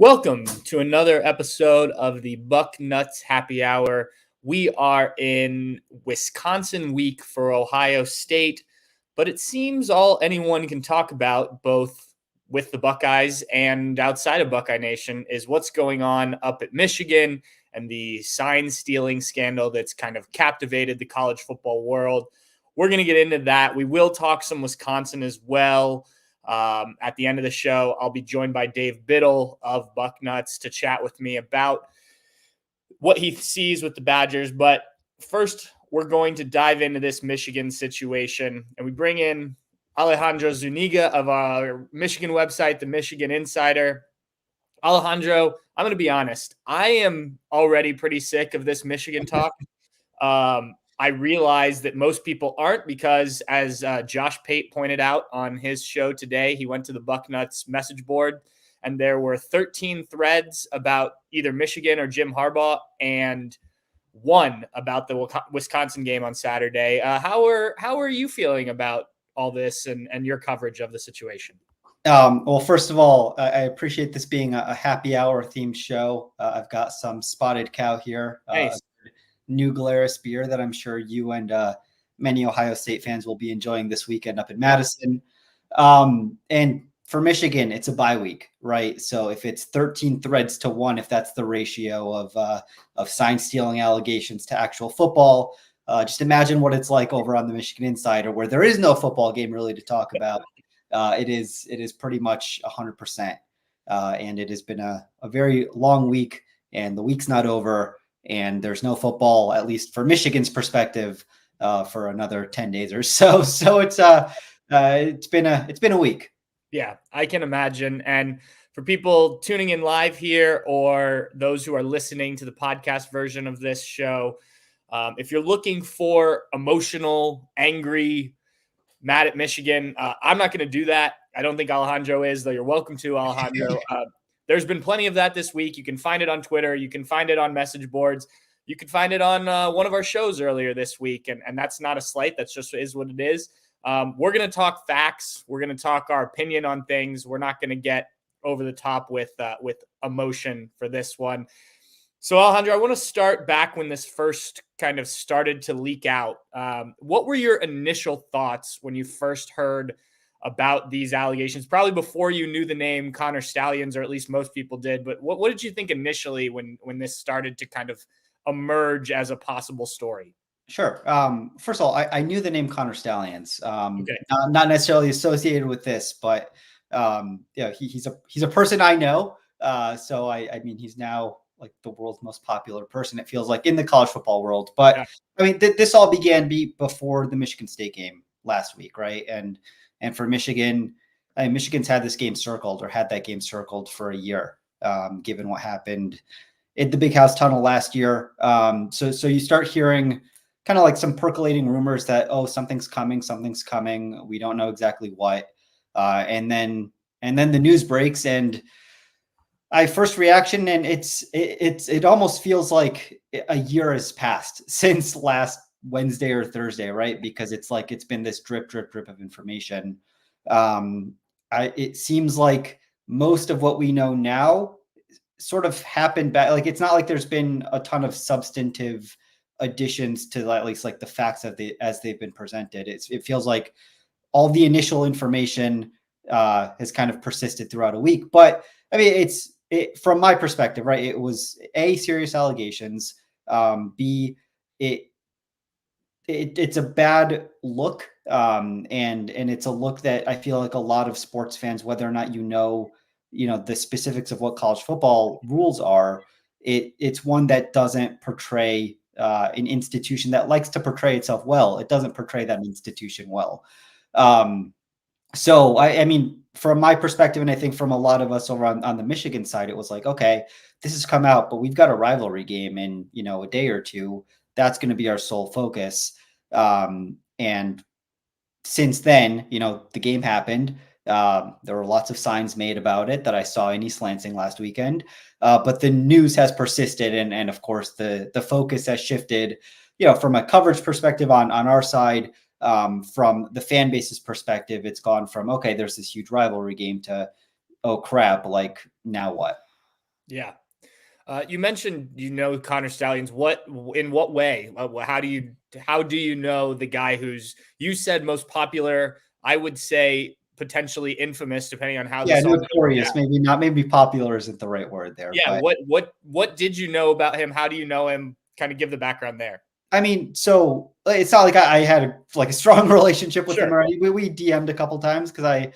Welcome to another episode of the Bucknuts Happy Hour. We are in Wisconsin week for Ohio State, but it seems all anyone can talk about, both with the Buckeyes and outside of Buckeye Nation, is what's going on up at Michigan and the sign stealing scandal that's kind of captivated the college football world. We're going to get into that. We will talk some Wisconsin as well. At the end of the show, I'll be joined by Dave Biddle of Bucknuts to chat with me about what he sees with the Badgers. But first, we're going to dive into this Michigan situation, and we bring in Alejandro Zuniga of our Michigan website, the Michigan Insider. Alejandro, I'm going to be honest. I am already pretty sick of this Michigan talk. I realize that most people aren't because, as Josh Pate pointed out on his show today, he went to the Bucknuts message board, and there were 13 threads about either Michigan or Jim Harbaugh, and one about the Wisconsin game on Saturday. How are you feeling about all this and your coverage of the situation? Well, first of all, I appreciate this being a happy hour themed show. I've got some Spotted Cow here. Nice. New Glarus beer that I'm sure you and many Ohio State fans will be enjoying this weekend up in Madison. And for Michigan, it's a bye week, right? So if it's 13 threads to 1, if that's the ratio of sign stealing allegations to actual football, just imagine what it's like over on the Michigan Insider, where there is no football game really to talk about. It is pretty much 100%. And it has been a very long week, and the week's not over. And there's no football, at least for Michigan's perspective, for another 10 days or so. So it's been a week. Yeah, I can imagine. And for people tuning in live here or those who are listening to the podcast version of this show, if you're looking for emotional, angry, mad at Michigan, I'm not going to do that. I don't think Alejandro is, though you're welcome to, Alejandro. There's been plenty of that this week. You can find it on Twitter. You can find it on message boards. You can find it on one of our shows earlier this week. And that's not a slight. That's just is what it is. We're going to talk facts. We're going to talk our opinion on things. We're not going to get over the top with emotion for this one. So, Alejandro, I want to start back when this first kind of started to leak out. What were your initial thoughts when you first heard about these allegations? Probably before you knew the name Connor Stallions, or at least most people did. But what did you think initially when this started to kind of emerge as a possible story? Sure. First of all, I knew the name Connor Stallions. Okay. Not necessarily associated with this, but he's a person I know. So I mean, he's now like the world's most popular person, it feels like, in the college football world. But yeah. I mean, this all began before the Michigan State game last week, right? And for Michigan, Michigan's had that game circled for a year, given what happened at the Big House Tunnel last year. So you start hearing kind of like some percolating rumors that, something's coming. We don't know exactly what. And then the news breaks, and first reaction, and it almost feels like a year has passed since last Wednesday or Thursday, right? Because it's been this drip of information. It seems like most of what we know now sort of happened back. Like, it's not like there's been a ton of substantive additions to at least like the facts as they've been presented. It feels like all the initial information has kind of persisted throughout a week. But I mean, from my perspective, right? It was A, serious allegations. B, it's a bad look. And it's a look that I feel like a lot of sports fans, whether or not you know the specifics of what college football rules are, it's one that doesn't portray an institution that likes to portray itself well. It doesn't portray that institution well. So I mean, from my perspective, and I think from a lot of us over on the Michigan side, it was like, okay, this has come out, but we've got a rivalry game in, a day or two. That's going to be our sole focus. And since then, the game happened. There were lots of signs made about it that I saw in East Lansing last weekend. But the news has persisted. And of course, the focus has shifted, from a coverage perspective on our side. From the fan base's perspective, it's gone from, okay, there's this huge rivalry game to, oh crap, like now what? Yeah. You mentioned Connor Stallions. In what way? How do you know the guy who's you said most popular? I would say potentially infamous, depending on how Yeah, this all goes notorious. down. Maybe popular isn't the right word there, Yeah. but What did you know about him? How do you know him? Kind of give the background there. I mean, so it's not like I had a strong relationship with him Sure. already. We DM'd a couple times because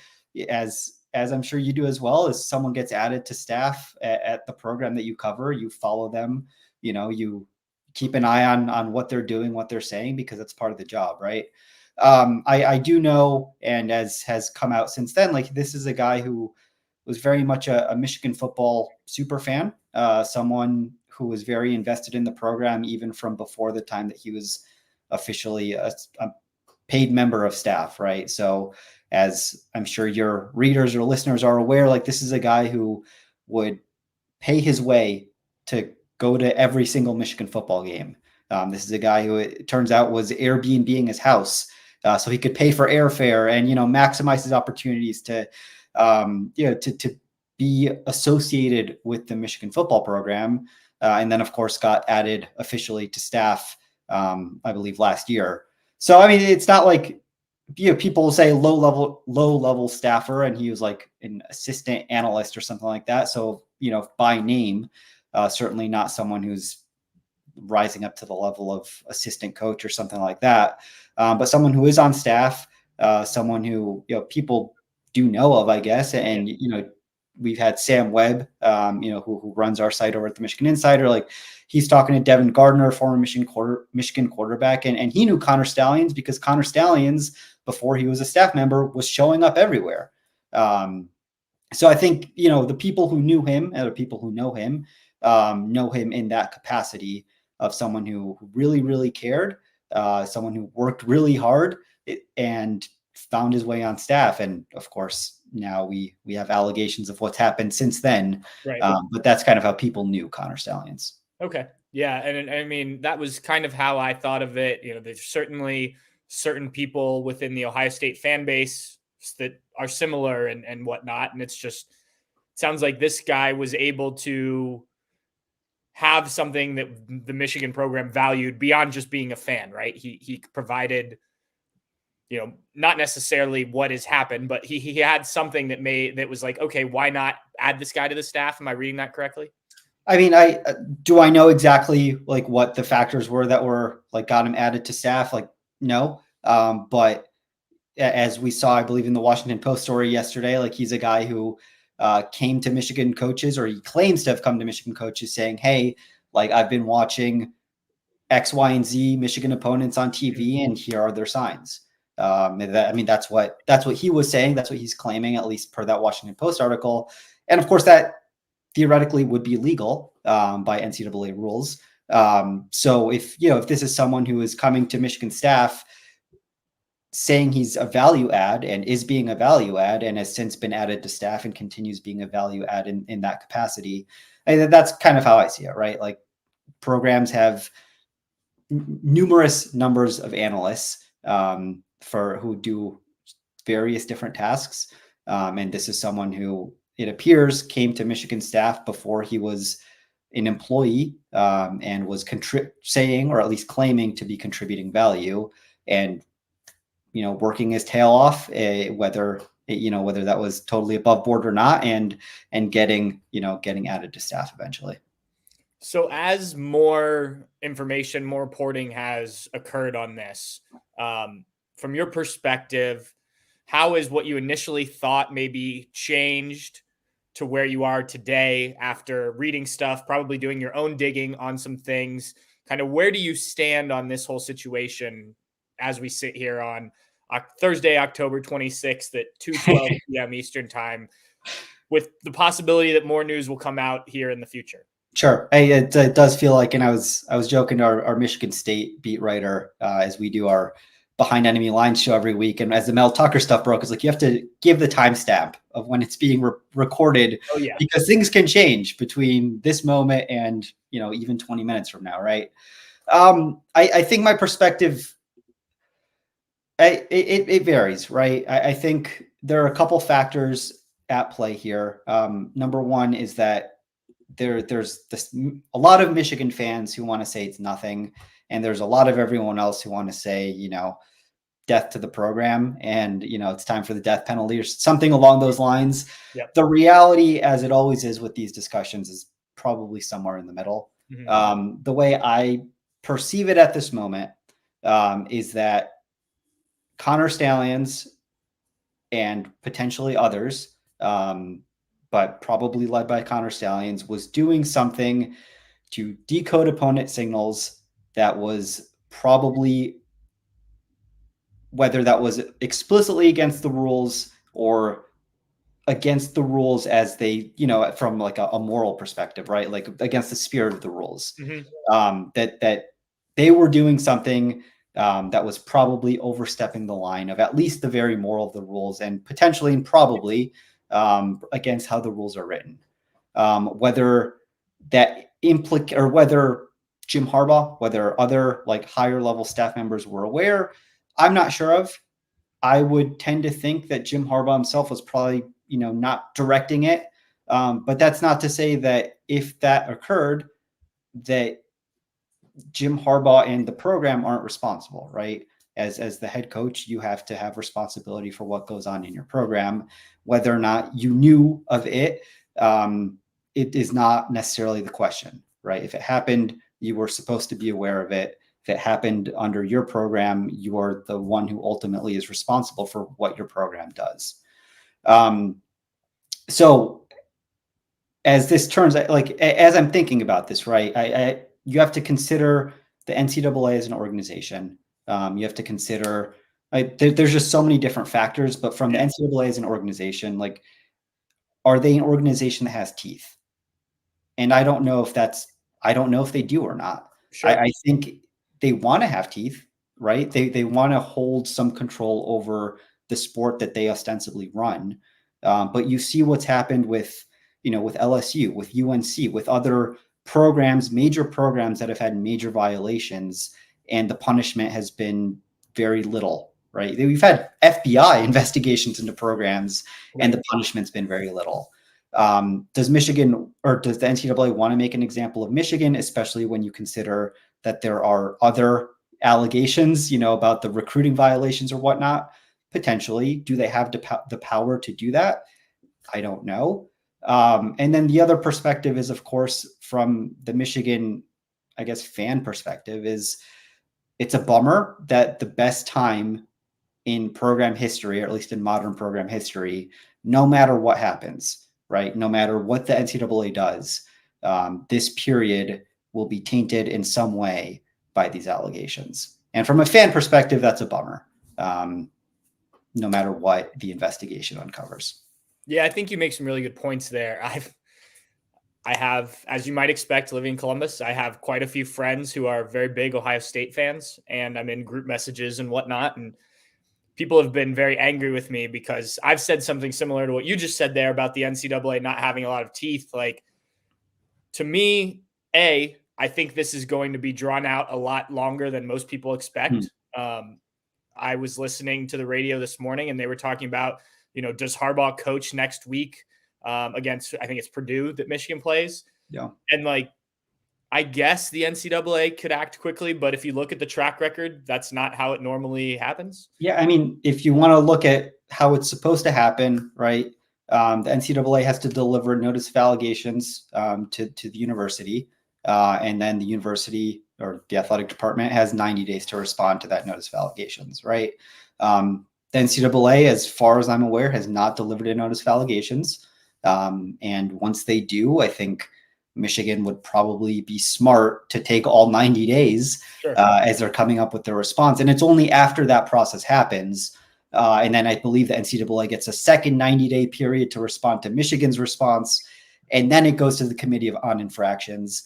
as I'm sure you do as well, as someone gets added to staff at the program that you cover, you follow them, you keep an eye on what they're doing, what they're saying, because it's part of the job, right? I do know, and as has come out since then, like this is a guy who was very much a Michigan football super fan, someone who was very invested in the program, even from before the time that he was officially a paid member of staff, right? So, as I'm sure your readers or listeners are aware, like this is a guy who would pay his way to go to every single Michigan football game. This is a guy who it turns out was Airbnb-ing his house, so he could pay for airfare and maximize his opportunities to to be associated with the Michigan football program, and then of course got added officially to staff, I believe last year. So I mean, it's not like people say low level staffer, and he was like an assistant analyst or something like that. So by name, certainly not someone who's rising up to the level of assistant coach or something like that, but someone who is on staff, someone who people do know of, I guess, and we've had Sam Webb, who runs our site over at the Michigan Insider. Like he's talking to Devin Gardner, former Michigan quarterback, and he knew Connor Stallions because Connor Stallions, before he was a staff member, was showing up everywhere. So I think the people who knew him and the people who know him in that capacity of someone who really, really cared, someone who worked really hard and found his way on staff. And of course, now we have allegations of what's happened since then. Right. But that's kind of how people knew Connor Stallions. Okay. Yeah. And I mean, that was kind of how I thought of it. There's certainly certain people within the Ohio State fan base that are similar and whatnot. And it's just, sounds like this guy was able to have something that the Michigan program valued beyond just being a fan, right? He provided, not necessarily what has happened, but he had something that was like, okay, why not add this guy to the staff? Am I reading that correctly? I mean, I know exactly like what the factors were that were like got him added to staff. Like, no. But as we saw, I believe in the Washington Post story yesterday, like he's a guy who came to Michigan coaches, or he claims to have come to Michigan coaches saying, hey, like I've been watching X, Y, and Z Michigan opponents on TV, and here are their signs. That's what he was saying. That's what he's claiming, at least per that Washington Post article. And of course, that theoretically would be legal by NCAA rules. So if this is someone who is coming to Michigan staff saying he's a value add and is being a value add and has since been added to staff and continues being a value add in that capacity, and that's kind of how I see it, right? Like programs have numerous numbers of analysts for who do various different tasks. And this is someone who it appears came to Michigan staff before he was an employee and was saying, or at least claiming to be contributing value and, working his tail off, whether that was totally above board or not, and getting added to staff eventually. So as more information, more reporting has occurred on this, from your perspective, how is what you initially thought maybe changed to where you are today after reading stuff, probably doing your own digging on some things? Kind of where do you stand on this whole situation as we sit here on Thursday, October 26th at 2:12 p.m. Eastern time, with the possibility that more news will come out here in the future? Sure. It does feel like, and I was joking to our Michigan State beat writer as we do our Behind Enemy Lines show every week, and as the Mel Tucker stuff broke, it's like you have to give the timestamp of when it's being recorded, because things can change between this moment and even 20 minutes from now, right? I think my perspective, it varies, right? I think there are a couple factors at play here. Number one is that there's a lot of Michigan fans who want to say it's nothing, and there's a lot of everyone else who want to say, death to the program, and it's time for the death penalty or something along those lines. Yep. The reality, as it always is with these discussions, is probably somewhere in the middle. Mm-hmm. The way I perceive it at this moment is that Connor Stallions and potentially others, but probably led by Connor Stallions, was doing something to decode opponent signals that was probably, whether that was explicitly against the rules or against the rules as they, from like a moral perspective, right? Like against the spirit of the rules, that they were doing something that was probably overstepping the line of at least the very moral of the rules, and potentially and probably against how the rules are written. Whether that or whether Jim Harbaugh, whether other like higher level staff members were aware, I'm not sure of. I would tend to think that Jim Harbaugh himself was probably, not directing it. But that's not to say that if that occurred, that Jim Harbaugh and the program aren't responsible, right? As the head coach, you have to have responsibility for what goes on in your program. Whether or not you knew of it, it is not necessarily the question, right? If it happened, you were supposed to be aware of it. If it happened under your program, you are the one who ultimately is responsible for what your program does. So as this turns out, like, as I'm thinking about this, right, you have to consider the NCAA as an organization. You have to consider, there's just so many different factors, but from the NCAA as an organization, like, are they an organization that has teeth? And I don't know if they do or not. Sure. I think they want to have teeth, right? They want to hold some control over the sport that they ostensibly run. But you see what's happened with LSU, with UNC, with other programs, major programs that have had major violations, and the punishment has been very little, right? We've had FBI investigations into programs, and the punishment's been very little. Does Michigan, or does the NCAA want to make an example of Michigan, especially when you consider that there are other allegations, about the recruiting violations or whatnot? Potentially. Do they have the power to do that? I don't know. And then the other perspective is, of course, from the Michigan, I guess, fan perspective, is it's a bummer that the best time in program history, or at least in modern program history, no matter what happens, right? No matter what the NCAA does, this period will be tainted in some way by these allegations. And from a fan perspective, that's a bummer, no matter what the investigation uncovers. Yeah, I think you make some really good points there. I have, as you might expect, living in Columbus, I have quite a few friends who are very big Ohio State fans, and I'm in group messages and whatnot. And people have been very angry with me because I've said something similar to what you just said there about the NCAA not having a lot of teeth. Like, to me, I think this is going to be drawn out a lot longer than most people expect. I was listening to the radio this morning, and they were talking about, does Harbaugh coach next week against, I think it's Purdue that Michigan plays. Yeah. And I guess the NCAA could act quickly, but if you look at the track record, that's not how it normally happens. Yeah. I mean, if you want to look at how it's supposed to happen, right? The NCAA has to deliver notice of allegations to the university. And then the university or the athletic department has 90 days to respond to that notice of allegations, right? The NCAA, as far as I'm aware, has not delivered a notice of allegations. And once they do, I think Michigan would probably be smart to take all 90 days as they're coming up with their response. And it's only after that process happens. And then I believe the NCAA gets a second 90-day period to respond to Michigan's response. And then it goes to the Committee on Infractions.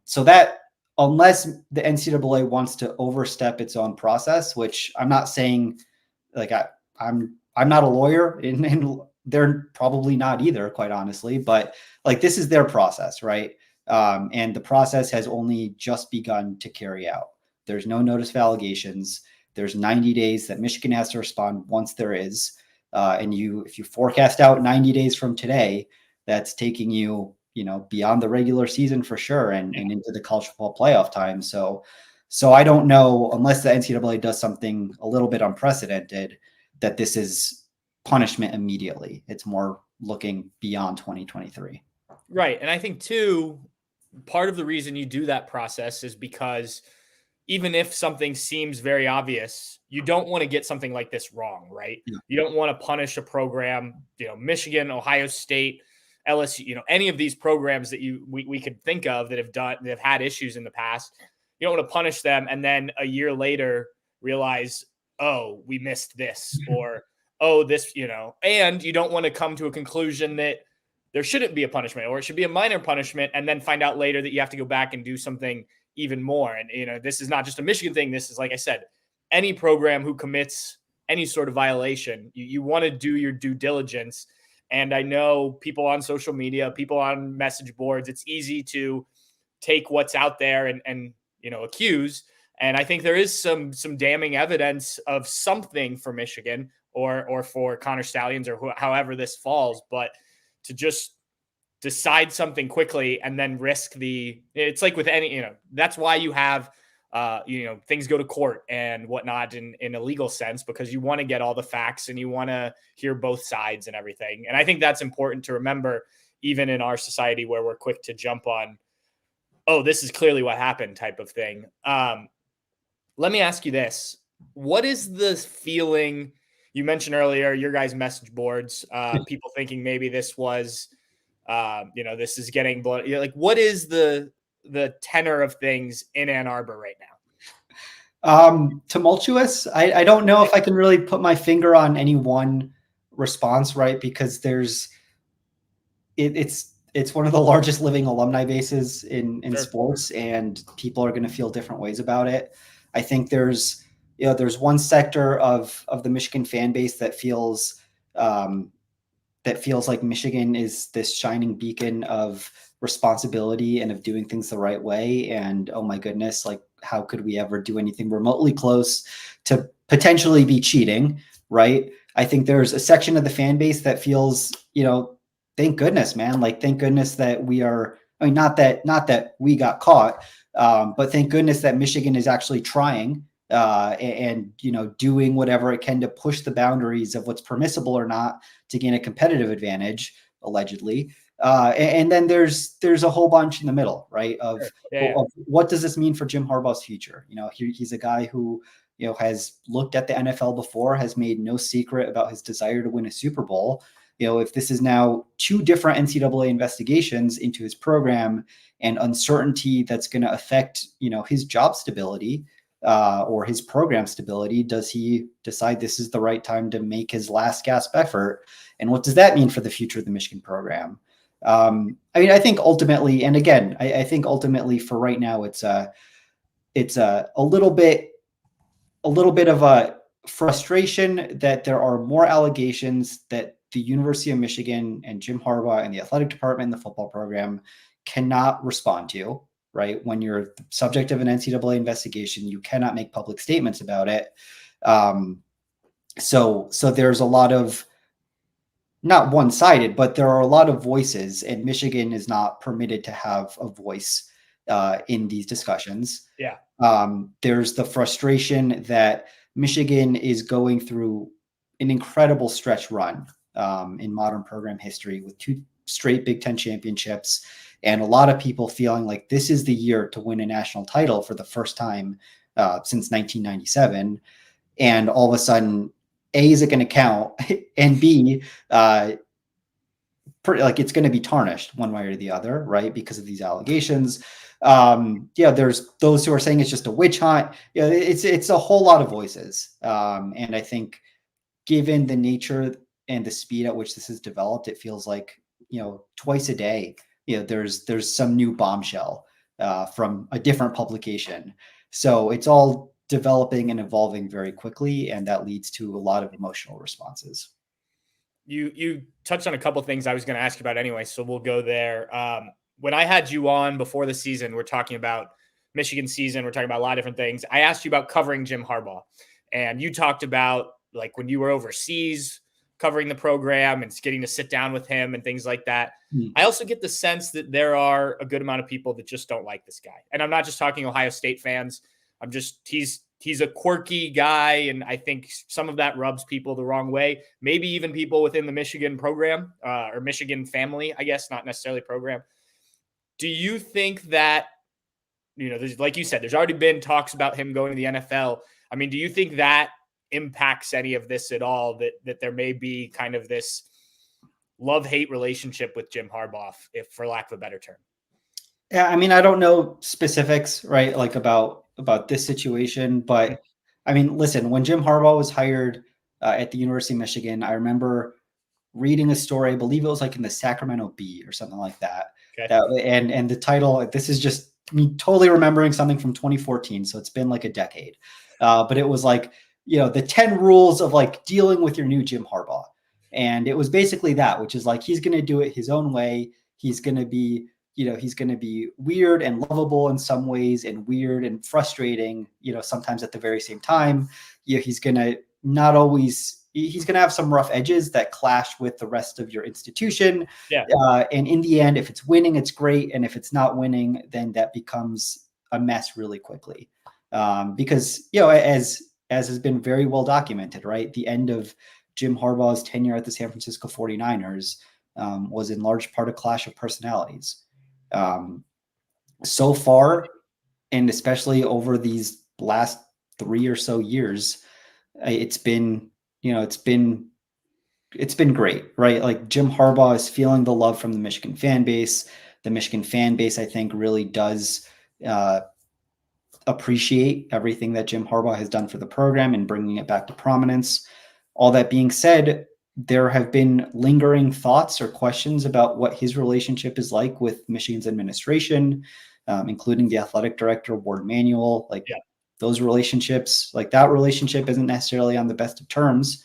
So that, unless the NCAA wants to overstep its own process, which I'm not saying, like, I'm not a lawyer, and they're probably not either, quite honestly, but like, this is their process, right? And the process has only just begun to carry out. There's no notice of allegations. There's 90 days that Michigan has to respond once there is. And if you forecast out 90 days from today, that's taking you, beyond the regular season for sure, and into the college football playoff time. So I don't know, unless the NCAA does something a little bit unprecedented, that this is punishment immediately. It's more looking beyond 2023. Right. And I think too, part of the reason you do that process is because even if something seems very obvious, you don't want to get something like this wrong, right? Yeah. You don't want to punish a program, Michigan, Ohio State, LSU, any of these programs that we could think of that have had issues in the past. You don't want to punish them and then a year later realize, oh, we missed this, or oh, this, and you don't want to come to a conclusion that there shouldn't be a punishment, or it should be a minor punishment, and then find out later that you have to go back and do something even more. And, this is not just a Michigan thing. This is, like I said, any program who commits any sort of violation, you want to do your due diligence. And I know people on social media, people on message boards, it's easy to take what's out there and accuse. And I think there is some damning evidence of something for Michigan or for Connor Stallions or however this falls. But to just decide something quickly and then risk it's like with any, that's why you have, things go to court and whatnot in a legal sense, because you want to get all the facts and you want to hear both sides and everything. And I think that's important to remember, even in our society where we're quick to jump on, oh, this is clearly what happened type of thing. Let me ask you this. What is the feeling you mentioned earlier, your guys' message boards, people thinking maybe this was, this is getting blood. Like, what is the tenor of things in Ann Arbor right now? Tumultuous. I don't know if I can really put my finger on any one response, right? Because it's one of the largest living alumni bases in sure. sports, and people are going to feel different ways about it. I think there's one sector of the Michigan fan base that feels like Michigan is this shining beacon of responsibility and of doing things the right way. And oh my goodness, like, how could we ever do anything remotely close to potentially be cheating, right? I think there's a section of the fan base that feels, thank goodness, man. Like, thank goodness that we are, not that we got caught, but thank goodness that Michigan is actually trying and doing whatever it can to push the boundaries of what's permissible or not to gain a competitive advantage, allegedly. And then there's a whole bunch in the middle, right? Of what does this mean for Jim Harbaugh's future? He's a guy who, has looked at the NFL before, has made no secret about his desire to win a Super Bowl. If this is now 2 different NCAA investigations into his program and uncertainty that's going to affect, his job stability, or his program stability, does he decide this is the right time to make his last gasp effort? And what does that mean for the future of the Michigan program? I think ultimately, and again, I think ultimately for right now, it's a little bit of a frustration that there are more allegations that the University of Michigan and Jim Harbaugh and the athletic department and the football program cannot respond to. Right? When you're the subject of an NCAA investigation, you cannot make public statements about it. So there's a lot of, not one-sided, but there are a lot of voices, and Michigan is not permitted to have a voice in these discussions. Yeah. There's the frustration that Michigan is going through an incredible stretch run in modern program history with 2 straight Big Ten championships, and a lot of people feeling like this is the year to win a national title for the first time since 1997. And all of a sudden, A, is it going to count? And B, it's going to be tarnished one way or the other, right? Because of these allegations. There's those who are saying it's just a witch hunt. It's a whole lot of voices. And I think given the nature and the speed at which this has developed, it feels like, twice a day, there's some new bombshell from a different publication. So it's all developing and evolving very quickly, and that leads to a lot of emotional responses. You touched on a couple of things I was going to ask you about anyway, so we'll go there. When I had you on before the season, we're talking about Michigan season. We're talking about a lot of different things. I asked you about covering Jim Harbaugh, and you talked about, like, when you were overseas, covering the program and getting to sit down with him and things like that. Mm. I also get the sense that there are a good amount of people that just don't like this guy. And I'm not just talking Ohio State fans. He's a quirky guy, and I think some of that rubs people the wrong way. Maybe even people within the Michigan program or Michigan family, I guess, not necessarily program. Do you think that, there's, like you said, there's already been talks about him going to the NFL. I mean, do you think that impacts any of this at all, that there may be kind of this love-hate relationship with Jim Harbaugh, if for lack of a better term? Yeah, I mean, I don't know specifics, right? Like about this situation, but I mean, listen, when Jim Harbaugh was hired at the University of Michigan, I remember reading a story, I believe it was like in the Sacramento Bee or something like that. Okay. And the title, this is just me totally remembering something from 2014. So it's been like a decade. But it was like, the 10 rules of like dealing with your new Jim Harbaugh. And it was basically that, which is like, he's going to do it his own way. He's going to be, he's going to be weird and lovable in some ways and weird and frustrating, sometimes at the very same time. He's going to he's going to have some rough edges that clash with the rest of your institution. Yeah. And in the end, if it's winning, it's great. And if it's not winning, then that becomes a mess really quickly. Because, as has been very well documented, right? The end of Jim Harbaugh's tenure at the San Francisco 49ers was in large part a clash of personalities. So far, and especially over these last 3 or so years, it's been great, right? Like Jim Harbaugh is feeling the love from the Michigan fan base. The Michigan fan base, I think, really does appreciate everything that Jim Harbaugh has done for the program and bringing it back to prominence. All that being said, there have been lingering thoughts or questions about what his relationship is like with Michigan's administration, including the athletic director, Ward Manuel. Those relationships, like that relationship isn't necessarily on the best of terms.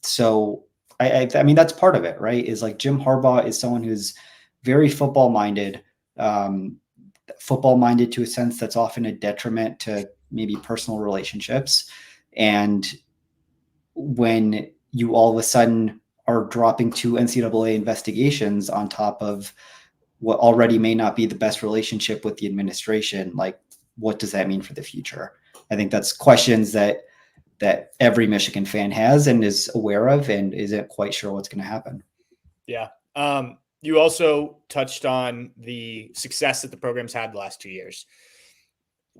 So I mean, that's part of it, right? Is like Jim Harbaugh is someone who's very football minded to a sense that's often a detriment to maybe personal relationships. And when you all of a sudden are dropping 2 NCAA investigations on top of what already may not be the best relationship with the administration, like what does that mean for the future? I think that's questions that every Michigan fan has and is aware of and isn't quite sure what's going to happen. Yeah. You also touched on the success that the program's had the last 2 years.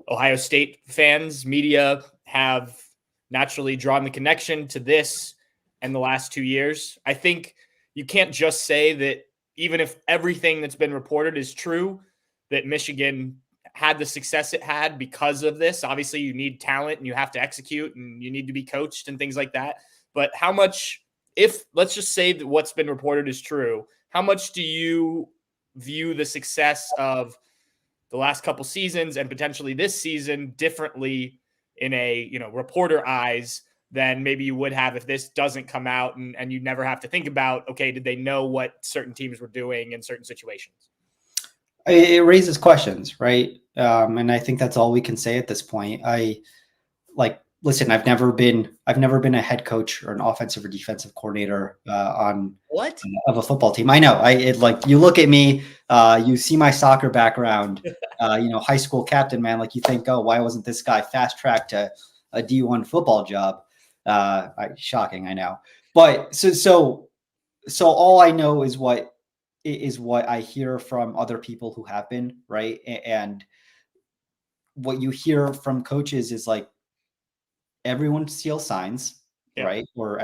Ohio State fans, media have naturally drawn the connection to this and the last 2 years. I think you can't just say that even if everything that's been reported is true, that Michigan had the success it had because of this. Obviously, you need talent and you have to execute and you need to be coached and things like that. But how much, if let's just say that what's been reported is true, how much do you view the success of the last couple seasons and potentially this season differently in a, reporter eyes than maybe you would have if this doesn't come out and you never have to think about, okay, did they know what certain teams were doing in certain situations? It raises questions, right? And I think that's all we can say at this point. Listen, I've never been a head coach or an offensive or defensive coordinator of a football team. I know. You look at me, you see my soccer background, high school captain, man. Like you think, oh, why wasn't this guy fast tracked to a D1 football job? Shocking, I know. But so all I know is what I hear from other people who have been, right? And what you hear from coaches is like everyone steals signs, right? Or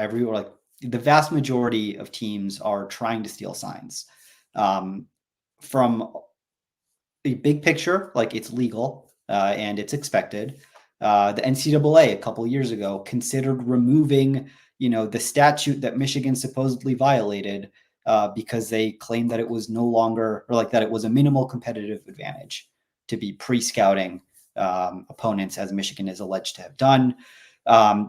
the vast majority of teams are trying to steal signs. From the big picture, like it's legal and it's expected. The NCAA a couple of years ago considered removing, the statute that Michigan supposedly violated because they claimed that it was no longer, or like that it was a minimal competitive advantage to be pre-scouting opponents, as Michigan is alleged to have done.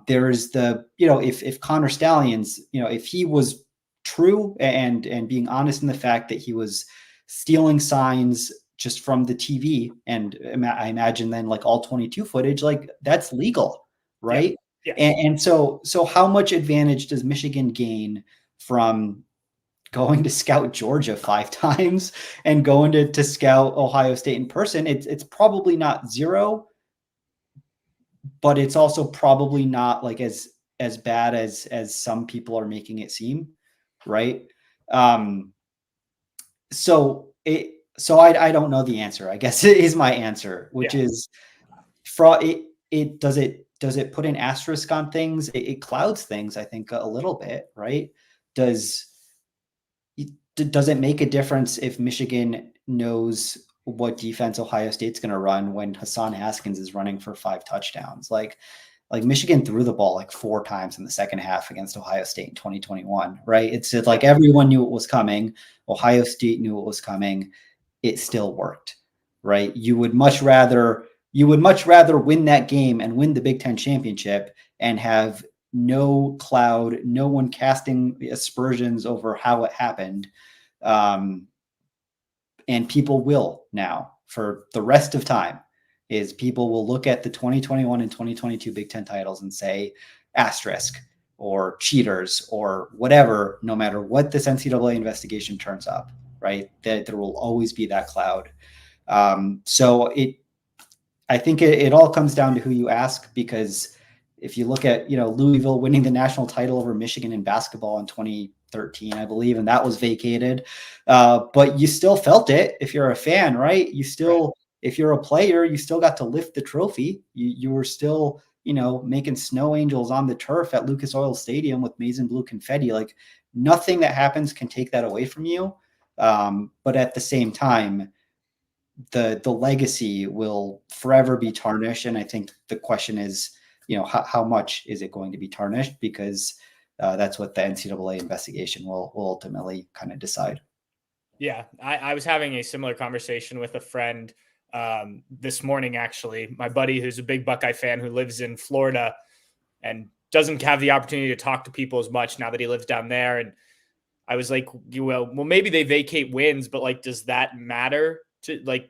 There's the, if Connor Stallions, if he was true and being honest in the fact that he was stealing signs just from the TV, and I imagine then like all 22 footage, like that's legal, right? Yes. And so how much advantage does Michigan gain from going to scout Georgia 5 times and going to scout Ohio State in person? It's probably not zero, but it's also probably not like as bad as some people are making it seem, right? So I don't know the answer. I guess it is my answer, which is fraud. It does it put an asterisk on things? It clouds things, I think, a little bit, right? Does it make a difference if Michigan knows what defense Ohio State's going to run when Hassan Haskins is running for 5 touchdowns? Like Michigan threw the ball like 4 times in the second half against Ohio State in 2021, right? It's like everyone knew it was coming. Ohio State knew it was coming. It still worked, right? You would much rather win that game and win the Big Ten championship and have no cloud, no one casting aspersions over how it happened. And people will now for the rest of time is people will look at the 2021 and 2022 Big Ten titles and say asterisk or cheaters or whatever, no matter what this NCAA investigation turns up, right? That there will always be that cloud. So I think it all comes down to who you ask, because if you look at, Louisville winning the national title over Michigan in basketball in 2013, I believe, and that was vacated. But you still felt it if you're a fan, right? You still, if you're a player, you still got to lift the trophy. You were still, making snow angels on the turf at Lucas Oil Stadium with maize and blue confetti. Like nothing that happens can take that away from you. But at the same time, the legacy will forever be tarnished. And I think the question is, how much is it going to be tarnished? Because that's what the NCAA investigation will ultimately kind of decide. Yeah, I was having a similar conversation with a friend this morning, actually. My buddy, who's a big Buckeye fan, who lives in Florida and doesn't have the opportunity to talk to people as much now that he lives down there. And I was like, well, maybe they vacate wins, but like, does that matter to like,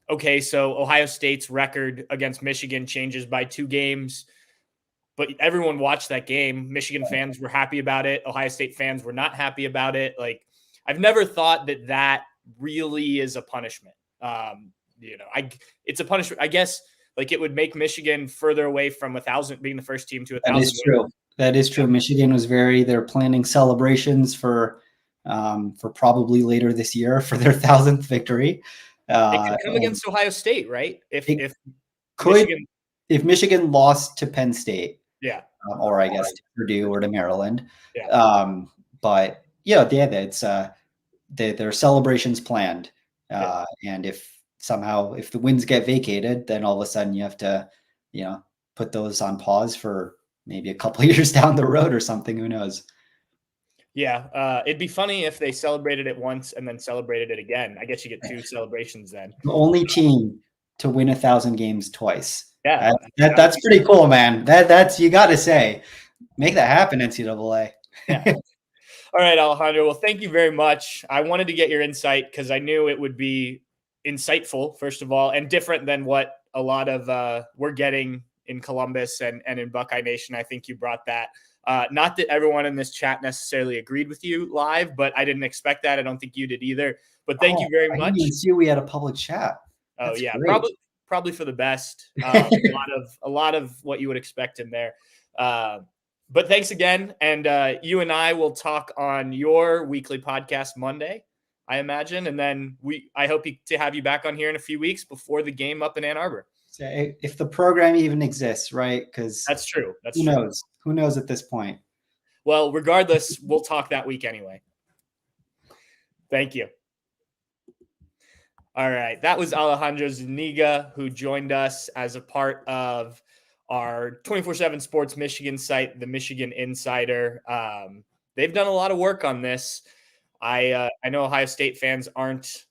okay, so Ohio State's record against Michigan changes by 2 games, but everyone watched that game. Michigan fans were happy about it. Ohio State fans were not happy about it. Like, I've never thought that really is a punishment. It's a punishment. I guess like it would make Michigan further away from 1,000 being the first team to 1,000. That is true. That is true. Michigan was they're planning celebrations for probably later this year for their 1,000th victory. It could come against Ohio State, right? If Michigan lost to Penn State, or I guess to Purdue or to Maryland, but it's there are celebrations planned, and if the wins get vacated, then all of a sudden you have to, put those on pause for maybe a couple of years down the road or something. Who knows? Yeah, it'd be funny if they celebrated it once and then celebrated it again. I guess you get 2 celebrations then. The only team to win 1,000 games twice. Yeah, that's pretty cool, man. That's you got to say, make that happen, NCAA. Yeah. All right, Alejandro. Well, thank you very much. I wanted to get your insight because I knew it would be insightful, first of all, and different than what a lot of we're getting in Columbus and in Buckeye Nation. I think you brought that. Not that everyone in this chat necessarily agreed with you live, but I didn't expect that. I don't think you did either. But thank you very much. I didn't see we had a public chat. That's great. Probably for the best. A lot of what you would expect in there. But thanks again. And you and I will talk on your weekly podcast Monday, I imagine. And then I hope to have you back on here in a few weeks before the game up in Ann Arbor. So if the program even exists, right? Because that's true. Who knows? Who knows at this point? Well, regardless, we'll talk that week anyway. Thank you. All right. That was Alejandro Zuniga, who joined us as a part of our 24/7 Sports Michigan site, the Michigan Insider. They've done a lot of work on this. I know Ohio State fans aren't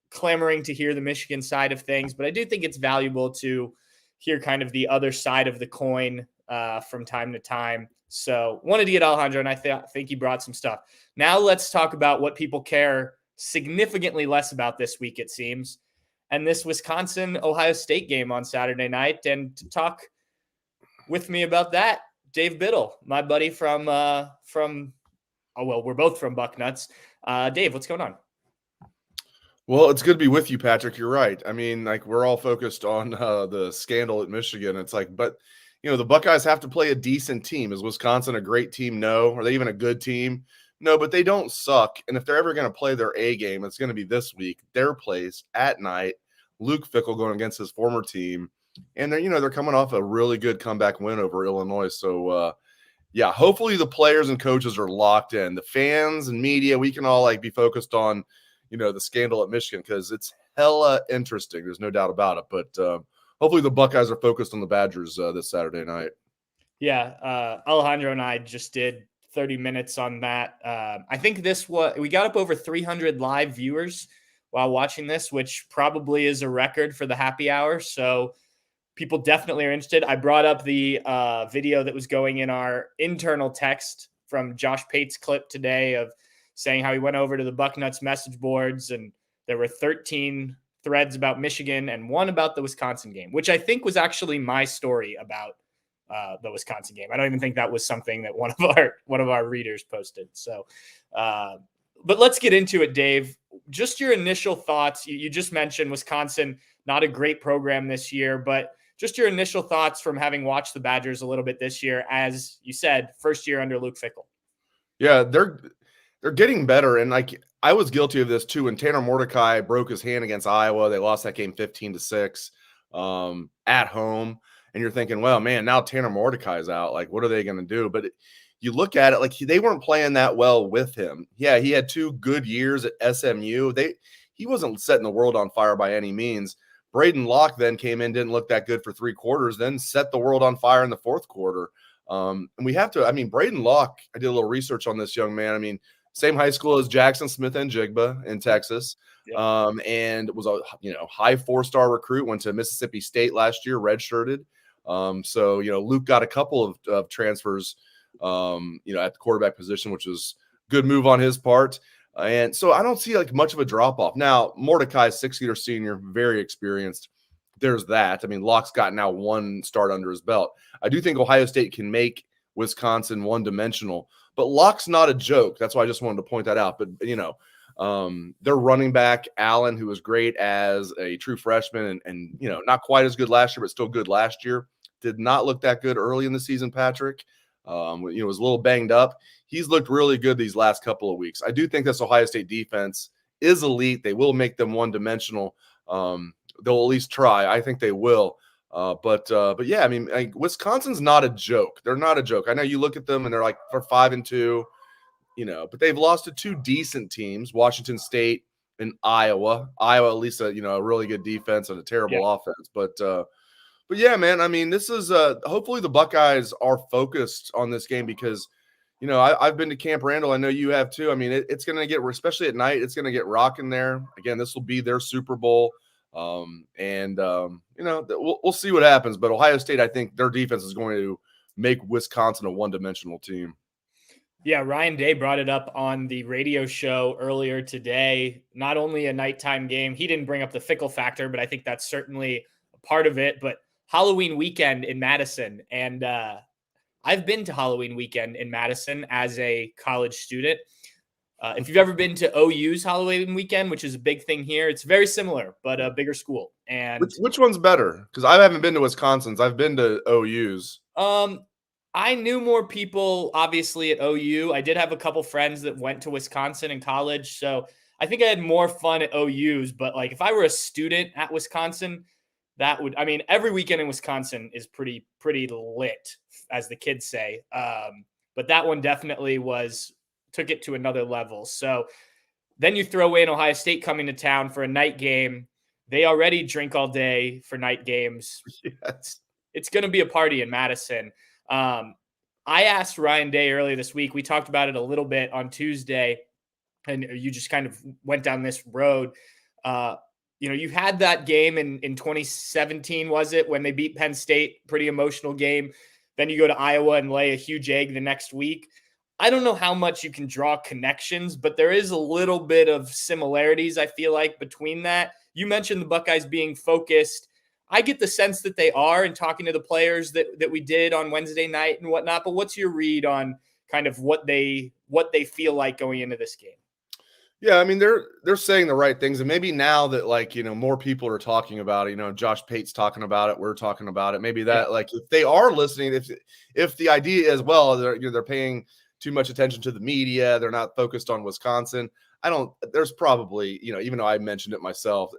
clamoring to hear the Michigan side of things, but I do think it's valuable to hear kind of the other side of the coin from time to time. So wanted to get Alejandro, and I think he brought some stuff. Now let's talk about what people care significantly less about this week, it seems, and this Wisconsin-Ohio State game on Saturday night. And to talk With me about that, Dave Biddle, my buddy from we're both from Bucknuts. Dave, what's going on? Well, it's good to be with you, Patrick. You're right. I mean, like we're all focused on the scandal at Michigan. It's like, but the Buckeyes have to play a decent team. Is Wisconsin a great team? No. Are they even a good team? No, but they don't suck. And if they're ever going to play their A game, it's going to be this week, their place at night. Luke Fickell going against his former team, and they're coming off a really good comeback win over Illinois. So yeah, hopefully the players and coaches are locked in. The fans and media, we can all be focused on the scandal at Michigan because it's hella interesting. There's no doubt about it. But hopefully the Buckeyes are focused on the Badgers this Saturday night. Yeah, Alejandro and I just did 30 minutes on that. I think we got up over 300 live viewers while watching this, which probably is a record for the happy hour. So people definitely are interested. I brought up the video that was going in our internal text from Josh Pate's clip today of saying how he went over to the Bucknuts message boards and there were 13 threads about Michigan and one about the Wisconsin game, which I think was actually my story about the Wisconsin game. I don't even think that was something that one of our readers posted. So, but let's get into it, Dave. Just your initial thoughts. You just mentioned Wisconsin, not a great program this year, but just your initial thoughts from having watched the Badgers a little bit this year, as you said, first year under Luke Fickell. Yeah, they're getting better, and I was guilty of this too. When Tanner Mordecai broke his hand against Iowa, they lost that game 15-6 at home, and you're thinking, well, man, now Tanner Mordecai's out. Like, what are they going to do? But you look at it, they weren't playing that well with him. Yeah, he had 2 good years at SMU. He wasn't setting the world on fire by any means. Braden Locke then came in, didn't look that good for 3 quarters, then set the world on fire in the 4th quarter. And we have to, Braden Locke, I did a little research on this young man. Same high school as Jackson Smith and Jigba in Texas. Yep. And was a high 4-star recruit, went to Mississippi State last year, redshirted. So Luke got a couple of transfers at the quarterback position, which was good move on his part. And so I don't see much of a drop off. Now, Mordecai, 6-year senior, very experienced. There's that. Locke's got now 1 start under his belt. I do think Ohio State can make Wisconsin one-dimensional, but Locke's not a joke. That's why I just wanted to point that out. But, their running back, Allen, who was great as a true freshman and not quite as good last year, but still good last year, did not look that good early in the season, Patrick. Was a little banged up. He's looked really good these last couple of weeks. I do think this Ohio State defense is elite. They will make them one-dimensional. They'll at least try. I think they will. But yeah, Wisconsin's not a joke. They're not a joke. I know you look at them and they're they're 5-2, but they've lost to 2 decent teams, Washington State and Iowa. Iowa, at least a really good defense and a terrible offense. But yeah, man, this is hopefully the Buckeyes are focused on this game because, I've been to Camp Randall. I know you have too. It's going to get, especially at night, it's going to get rocking there. Again, this will be their Super Bowl. We'll see what happens. But Ohio State, I think their defense is going to make Wisconsin a one-dimensional team. Yeah, Ryan Day brought it up on the radio show earlier today. Not only a nighttime game, he didn't bring up the Fickell factor, but I think that's certainly a part of it. But Halloween weekend in Madison, and I've been to Halloween weekend in Madison as a college student. If you've ever been to OU's Halloween weekend, which is a big thing here, it's very similar, but a bigger school. And which one's better? Because I haven't been to Wisconsin's. I've been to OU's. I knew more people, obviously, at OU. I did have a couple friends that went to Wisconsin in college, so I think I had more fun at OU's. But if I were a student at Wisconsin, that would, every weekend in Wisconsin is pretty lit, as the kids say. But that one definitely took it to another level. So then you throw in Ohio State coming to town for a night game. They already drink all day for night games. Yes. It's going to be a party in Madison. I asked Ryan Day earlier this week. We talked about it a little bit on Tuesday, and you just kind of went down this road. You had that game in 2017, was it, when they beat Penn State? Pretty emotional game. Then you go to Iowa and lay a huge egg the next week. I don't know how much you can draw connections, but there is a little bit of similarities, I feel like, between that. You mentioned the Buckeyes being focused. I get the sense that they are, and talking to the players that we did on Wednesday night and whatnot. But what's your read on kind of what they feel like going into this game? Yeah, I mean they're saying the right things, and maybe now that like more people are talking about it, Josh Pate's talking about it, we're talking about it. Maybe that like if they are listening, if the idea is they're paying too much attention to the media, they're not focused on Wisconsin. There's probably even though I mentioned it myself,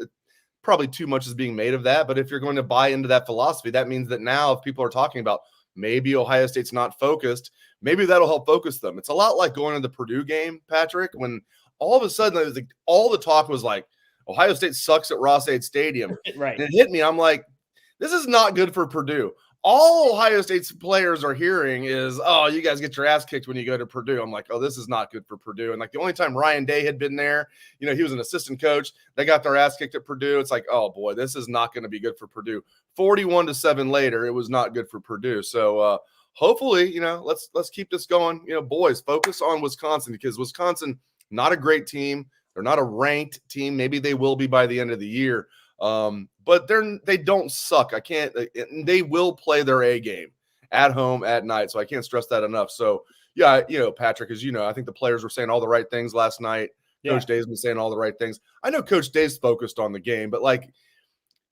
probably too much is being made of that. But if you're going to buy into that philosophy, that means that now if people are talking about maybe Ohio State's not focused, maybe that'll help focus them. It's a lot like going to the Purdue game, Patrick, when all of a sudden, it was like, all the talk was like, Ohio State sucks at Ross-Ade Stadium. Right. And it hit me. I'm like, this is not good for Purdue. All Ohio State's players are hearing is, oh, you guys get your ass kicked when you go to Purdue. I'm like, oh, this is not good for Purdue. And like the only time Ryan Day had been there, he was an assistant coach. They got their ass kicked at Purdue. It's like, oh boy, this is not going to be good for Purdue. 41-7 later, it was not good for Purdue. So hopefully, let's keep this going. Boys, focus on Wisconsin, because Wisconsin, not a great team. They're not a ranked team. Maybe they will be by the end of the year. But they don't suck. They will play their A game at home at night. So I can't stress that enough. So yeah, Patrick, as I think the players were saying all the right things last night. Yeah. Coach Day's been saying all the right things. I know Coach Day's focused on the game, but like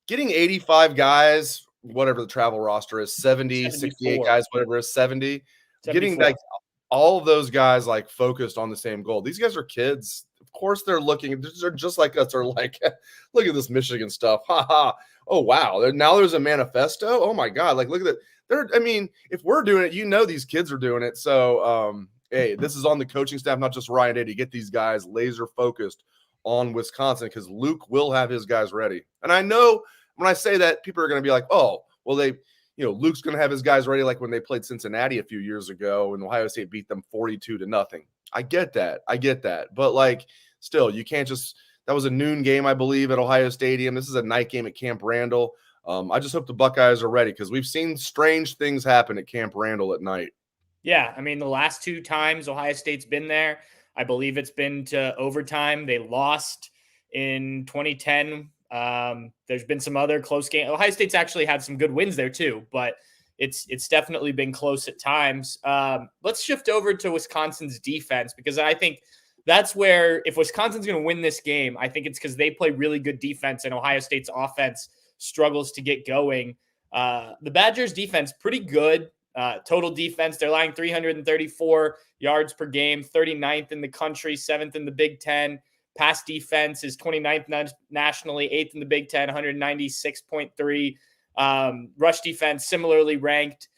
getting 85 guys, whatever the travel roster is, 70, 68 guys, whatever it is, 70, 74. Getting like all of those guys like focused on the same goal. These guys are kids. Of course they're just like us. They're like, look at this Michigan stuff. Ha ha. Oh, wow. Now there's a manifesto. Oh my God. Like, look at that. If we're doing it, these kids are doing it. So, hey, this is on the coaching staff, not just Ryan Day, to get these guys laser focused on Wisconsin, because Luke will have his guys ready. And I know when I say that, people are going to be like, oh, well, Luke's going to have his guys ready like when they played Cincinnati a few years ago and Ohio State beat them 42-0. I get that. But, like, still, you can't just – that was a noon game, I believe, at Ohio Stadium. This is a night game at Camp Randall. I just hope the Buckeyes are ready, because we've seen strange things happen at Camp Randall at night. Yeah, the last two times Ohio State's been there, I believe it's been to overtime. They lost in 2010. There's been some other close games. Ohio State's actually had some good wins there too, but it's definitely been close at times. Let's shift over to Wisconsin's defense, because I think that's where, if Wisconsin's going to win this game, I think it's because they play really good defense and Ohio State's offense struggles to get going. The Badgers' defense, pretty good. Total defense, they're allowing 334 yards per game, 39th in the country, 7th in the Big Ten. Pass defense is 29th nationally, 8th in the Big Ten, 196.3. Rush defense, similarly ranked.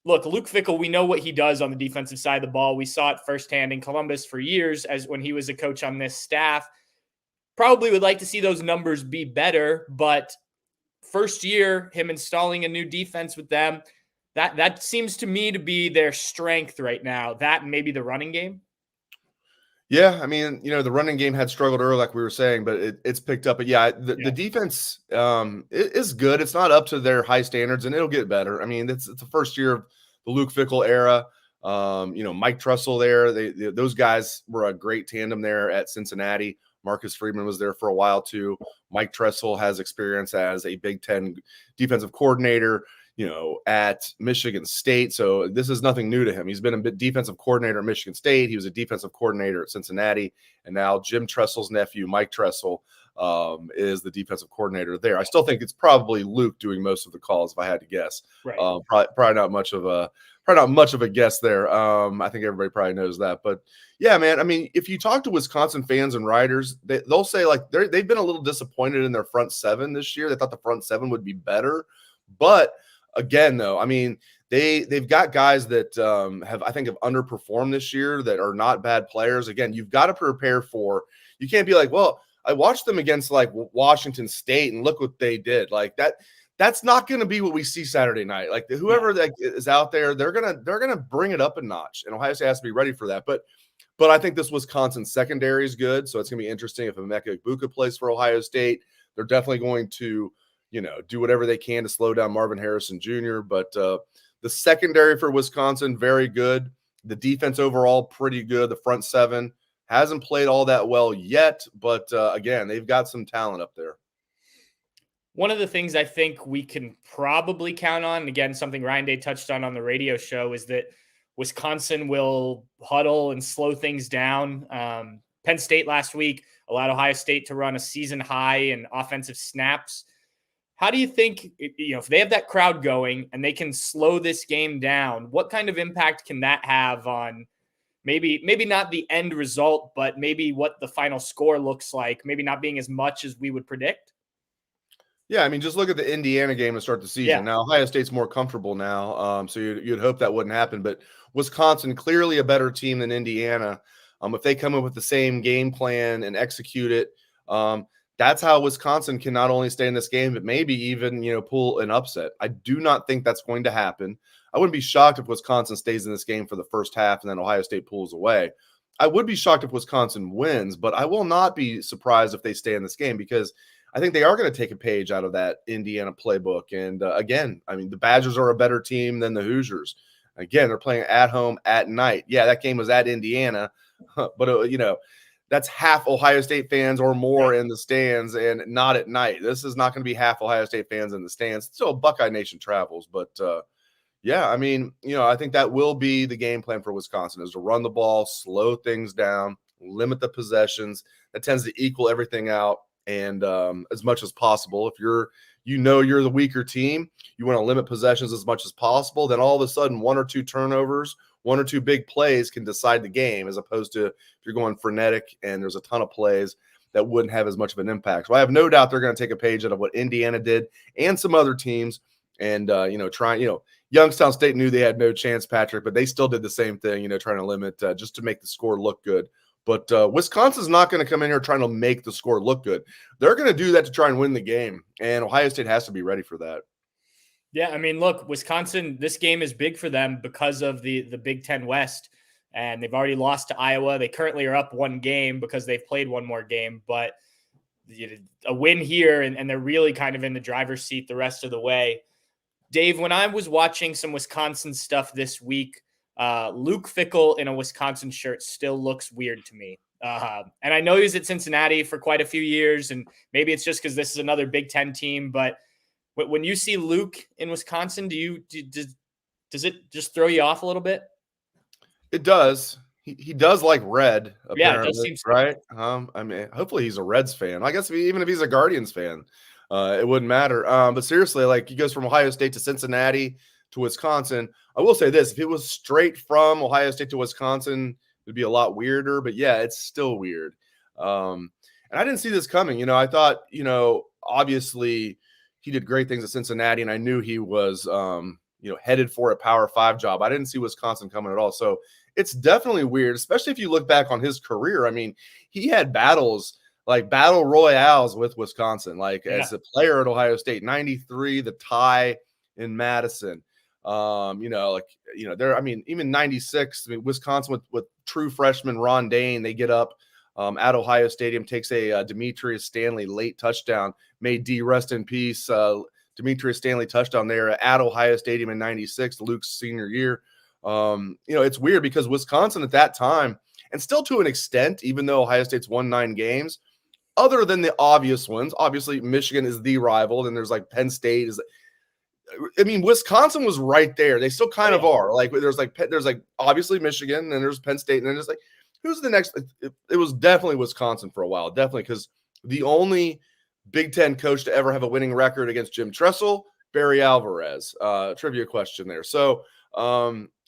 Look, Luke Fickell, we know what he does on the defensive side of the ball. We saw it firsthand in Columbus for years as when he was a coach on this staff. Probably would like to see those numbers be better, but first year, him installing a new defense with them, that seems to me to be their strength right now. That and maybe the running game. Yeah, the running game had struggled early, like we were saying, but it's picked up. But yeah, the defense is good. It's not up to their high standards, and it'll get better. It's the first year of the Luke Fickell era. Mike Tressel there. Those guys were a great tandem there at Cincinnati. Marcus Freeman was there for a while too. Mike Tressel has experience as a Big Ten defensive coordinator, at Michigan State. So this is nothing new to him. He's been a defensive coordinator at Michigan State. He was a defensive coordinator at Cincinnati. And now Jim Tressel's nephew, Mike Tressel, is the defensive coordinator there. I still think it's probably Luke doing most of the calls, if I had to guess. Right. Probably not much of a guess there. I think everybody probably knows that. But yeah, man, if you talk to Wisconsin fans and writers, they'll say like they've been a little disappointed in their front seven this year. They thought the front seven would be better. But again, though, they've got guys that have underperformed this year that are not bad players. Again, you've got to prepare for. You can't be like, well, I watched them against like Washington State and look what they did. Like that. That's not going to be what we see Saturday night. Like whoever that is out there, they're gonna bring it up a notch, and Ohio State has to be ready for that. But I think this Wisconsin secondary is good, so it's gonna be interesting if Emeka Egbuka plays for Ohio State. They're definitely going to do whatever they can to slow down Marvin Harrison Jr. But the secondary for Wisconsin, very good. The defense overall, pretty good. The front seven hasn't played all that well yet, but again, they've got some talent up there. One of the things I think we can probably count on, and again, something Ryan Day touched on the radio show, is that Wisconsin will huddle and slow things down. Penn State last week allowed Ohio State to run a season high in offensive snaps. How do you think, if they have that crowd going and they can slow this game down, what kind of impact can that have on maybe not the end result, but maybe what the final score looks like, maybe not being as much as we would predict? Yeah, I mean, just look at the Indiana game to start the season. Yeah. Now, Ohio State's more comfortable now, so you'd hope that wouldn't happen. But Wisconsin, clearly a better team than Indiana. If they come up with the same game plan and execute it, that's how Wisconsin can not only stay in this game, but maybe even, pull an upset. I do not think that's going to happen. I wouldn't be shocked if Wisconsin stays in this game for the first half and then Ohio State pulls away. I would be shocked if Wisconsin wins, but I will not be surprised if they stay in this game because I think they are going to take a page out of that Indiana playbook. And again, I mean, the Badgers are a better team than the Hoosiers. Again, they're playing at home at night. Yeah, that game was at Indiana, but, that's half Ohio State fans or more in the stands and not at night. This is not going to be half Ohio State fans in the stands. Still, Buckeye Nation travels. But, yeah, I mean, I think that will be the game plan for Wisconsin is to run the ball, slow things down, limit the possessions. That tends to equal everything out. And as much as possible, if you're the weaker team, you want to limit possessions as much as possible, then all of a sudden 1 or 2 turnovers, 1 or 2 big plays can decide the game, as opposed to if you're going frenetic and there's a ton of plays that wouldn't have as much of an impact. So I have no doubt they're going to take a page out of what Indiana did and some other teams and, Youngstown State knew they had no chance, Patrick, but they still did the same thing, trying to limit just to make the score look good. But Wisconsin's not going to come in here trying to make the score look good. They're going to do that to try and win the game, and Ohio State has to be ready for that. Yeah, I mean, look, Wisconsin, this game is big for them because of the Big Ten West, and they've already lost to Iowa. They currently are up 1 game because they've played 1 more game, but a win here, and they're really kind of in the driver's seat the rest of the way. Dave, when I was watching some Wisconsin stuff this week, Luke Fickell in a Wisconsin shirt still looks weird to me. And I know he was at Cincinnati for quite a few years, and maybe it's just because this is another Big Ten team. But when you see Luke in Wisconsin, does it just throw you off a little bit? It does. He does like red, apparently, yeah, it does seem so. Right? I mean, hopefully he's a Reds fan. I guess even if he's a Guardians fan, it wouldn't matter. But seriously, like he goes from Ohio State to Cincinnati to Wisconsin. I will say this, if it was straight from Ohio State to Wisconsin, it'd be a lot weirder, but yeah, it's still weird. And I didn't see this coming. I thought, obviously he did great things at Cincinnati and I knew he was, headed for a Power 5 job. I didn't see Wisconsin coming at all. So it's definitely weird, especially if you look back on his career. I mean, he had battle royales with Wisconsin, as a player at Ohio State, 93, the tie in Madison. Even 96, Wisconsin with true freshman Ron Dane, they get up at Ohio Stadium, takes a Demetrius Stanley late touchdown, made D rest in peace. Demetrius Stanley touchdown there at Ohio Stadium in 96, Luke's senior year. It's weird because Wisconsin at that time, and still to an extent, even though Ohio State's won 9 games, other than the obvious ones, obviously Michigan is the rival, and there's Penn State Wisconsin was right there. They still kind of are. There's obviously Michigan, and there's Penn State, and then it's who's the next? It was definitely Wisconsin for a while, definitely, because the only Big Ten coach to ever have a winning record against Jim Tressel, Barry Alvarez. Trivia question there. So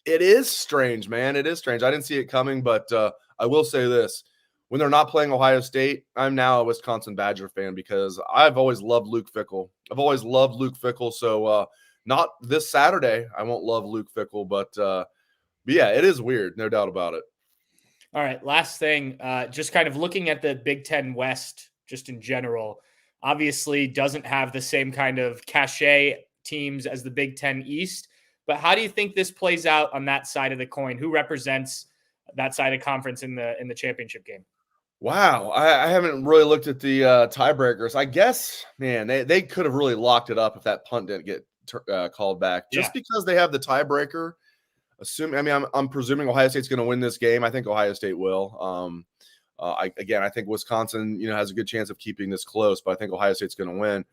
it is strange, man. It is strange. I didn't see it coming, but I will say this. When they're not playing Ohio State, I'm now a Wisconsin Badger fan because I've always loved Luke Fickell. So not this Saturday, I won't love Luke Fickell, but yeah, it is weird, no doubt about it. All right, last thing, just kind of looking at the Big Ten West just in general, obviously doesn't have the same kind of cachet teams as the Big Ten East, but how do you think this plays out on that side of the coin? Who represents that side of conference in the championship game? Wow, I haven't really looked at the tiebreakers. I guess, man, they could have really locked it up if that punt didn't get called back. Just because they have the tiebreaker. I'm presuming Ohio State's going to win this game. I think Ohio State will. I think Wisconsin, has a good chance of keeping this close, but I think Ohio State's going to win.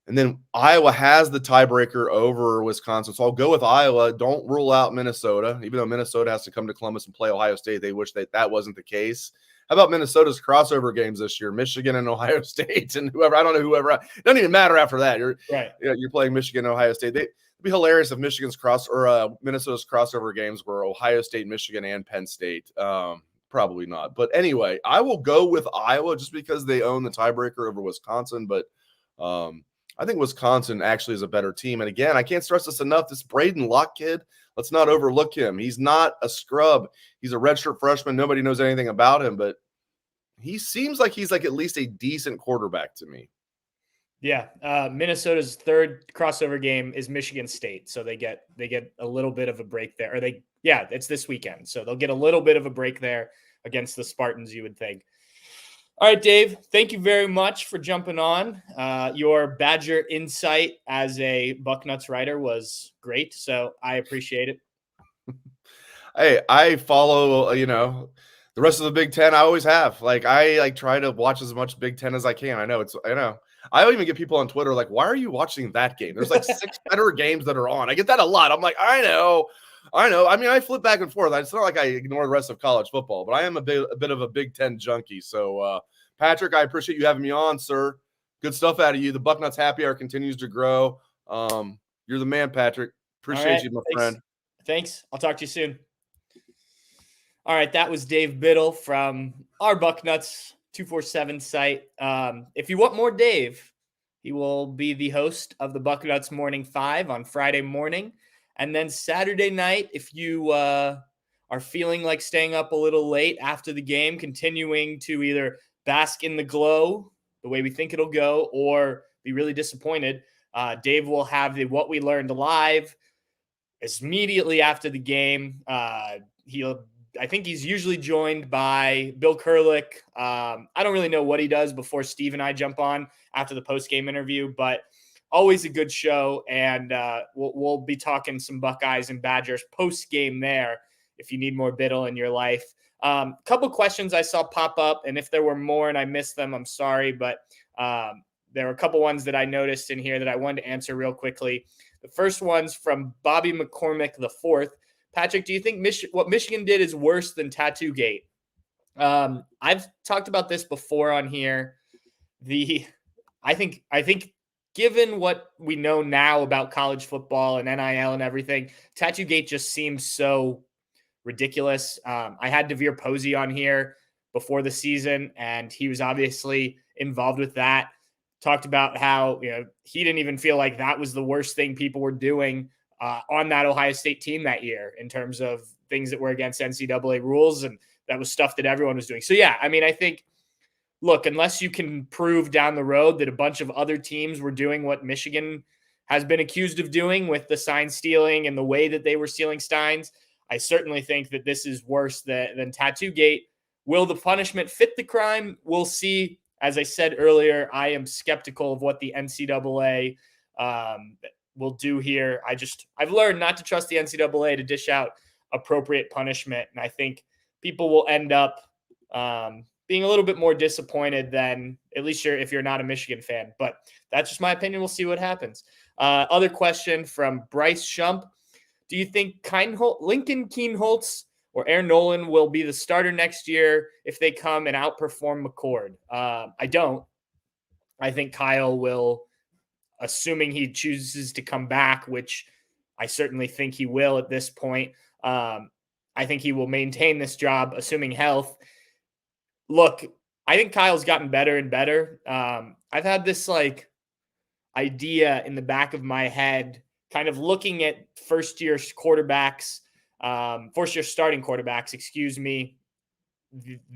And then Iowa has the tiebreaker over Wisconsin. So I'll go with Iowa. Don't rule out Minnesota, even though Minnesota has to come to Columbus and play Ohio State. They wish that wasn't the case. How about Minnesota's crossover games this year? Michigan and Ohio State and whoever. I don't know whoever. It doesn't even matter after that. You're playing Michigan and Ohio State. It'd be hilarious if Minnesota's crossover games were Ohio State, Michigan, and Penn State. Probably not. But anyway, I will go with Iowa just because they own the tiebreaker over Wisconsin. But I think Wisconsin actually is a better team. And again, I can't stress this enough. This Braden Locke kid, let's not overlook him. He's not a scrub. He's a redshirt freshman. Nobody knows anything about him, but he seems like he's like at least a decent quarterback to me. Yeah. Minnesota's third crossover game is Michigan State. So they get a little bit of a break there. It's this weekend. So they'll get a little bit of a break there against the Spartans, you would think. All right, Dave, thank you very much for jumping on. Your Badger insight as a Bucknuts writer was great, so I appreciate it. Hey, I follow, the rest of the Big Ten. I always have. I try to watch as much Big Ten as I can. I know. I don't even get people on Twitter like, why are you watching that game? There's 6 better games that are on. I get that a lot. I'm like, I know. I mean, I flip back and forth. It's not like I ignore the rest of college football, but I am a bit of a Big Ten junkie. So, Patrick, I appreciate you having me on, sir. Good stuff out of you. The Bucknuts Happy Hour continues to grow. You're the man, Patrick. Appreciate you, my friend. Thanks. I'll talk to you soon. All right, that was Dave Biddle from our Bucknuts 247 site. If you want more Dave, he will be the host of the Bucknuts Morning 5 on Friday morning. And then Saturday night, if you are feeling like staying up a little late after the game, continuing to either bask in the glow, the way we think it'll go, or be really disappointed, Dave will have the What We Learned live immediately after the game. I think he's usually joined by Bill Kurlick. I don't really know what he does before Steve and I jump on after the post-game interview, but always a good show, and we'll be talking some Buckeyes and Badgers post-game there if you need more Biddle in your life. Couple questions I saw pop up, and if there were more and I missed them, I'm sorry, but there were a couple ones that I noticed in here that I wanted to answer real quickly. The first one's from Bobby McCormick IV. Patrick, do you think what Michigan did is worse than Tattoo Gate? I've talked about this before on here. I think given what we know now about college football and NIL and everything, Tattoo Gate just seems so ridiculous. I had Devere Posey on here before the season, and he was obviously involved with that. Talked about how he didn't even feel like that was the worst thing people were doing on that Ohio State team that year in terms of things that were against NCAA rules, and that was stuff that everyone was doing. So yeah, I mean, I think, look, unless you can prove down the road that a bunch of other teams were doing what Michigan has been accused of doing with the sign stealing and the way that they were stealing signs, I certainly think that this is worse than Tattoo Gate. Will the punishment fit the crime? We'll see. As I said earlier, I am skeptical of what the NCAA will do here. I've learned not to trust the NCAA to dish out appropriate punishment, and I think people will end up being a little bit more disappointed than, at least if you're not a Michigan fan. But that's just my opinion. We'll see what happens. Other question from Bryce Shump. Do you think Lincoln Kienholz or Aaron Nolan will be the starter next year if they come and outperform McCord? I don't. I think Kyle will, assuming he chooses to come back, which I certainly think he will at this point. I think he will maintain this job, assuming health. Look, I think Kyle's gotten better and better. I've had this idea in the back of my head, kind of looking at first-year starting quarterbacks,